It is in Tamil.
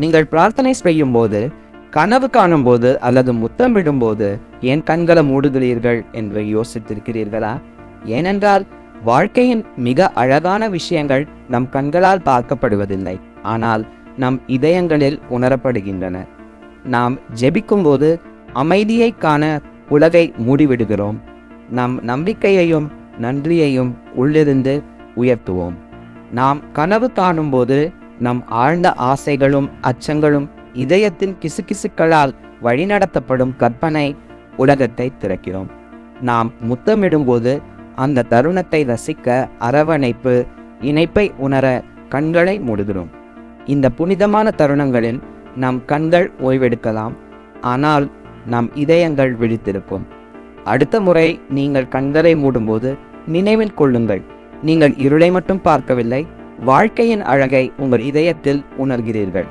நீங்கள் பிரார்த்தனை செய்யும் போது, கனவு காணும் போது அல்லது முத்தமிடும் போது ஏன் கண்களை மூடுகிறீர்கள் என்று யோசித்திருக்கிறீர்களா? ஏனென்றால் வாழ்க்கையின் மிக அழகான விஷயங்கள் நம் கண்களால் பார்க்கப்படுவதில்லை, ஆனால் நம் இதயங்களில் உணரப்படுகின்றன. நாம் ஜெபிக்கும் போது அமைதியை காண உலகை மூடிவிடுகிறோம். நம் நம்பிக்கையையும் நன்றியையும் உள்ளிருந்து உயர்த்துவோம். நாம் கனவு காணும் போது நம் ஆழ்ந்த ஆசைகளும் அச்சங்களும் இதயத்தின் கிசுகிசுக்களால் வழிநடத்தப்படும் கற்பனை உலகத்தை திறக்கிறோம். நாம் முத்தமிடும்போது அந்த தருணத்தை ரசிக்க அரவணைப்பு இணைப்பை உணர கண்களை மூடுகிறோம். இந்த புனிதமான தருணங்களில் நம் கண்கள் ஓய்வெடுக்கலாம், ஆனால் நம் இதயங்கள் விழித்திருக்கும். அடுத்த முறை நீங்கள் கண்களை மூடும்போது நினைவில் கொள்ளுங்கள், நீங்கள் இருளை மட்டும் பார்க்கவில்லை, வாழ்க்கையின் அழகை உங்கள் இதயத்தில் உணர்கிறீர்கள்.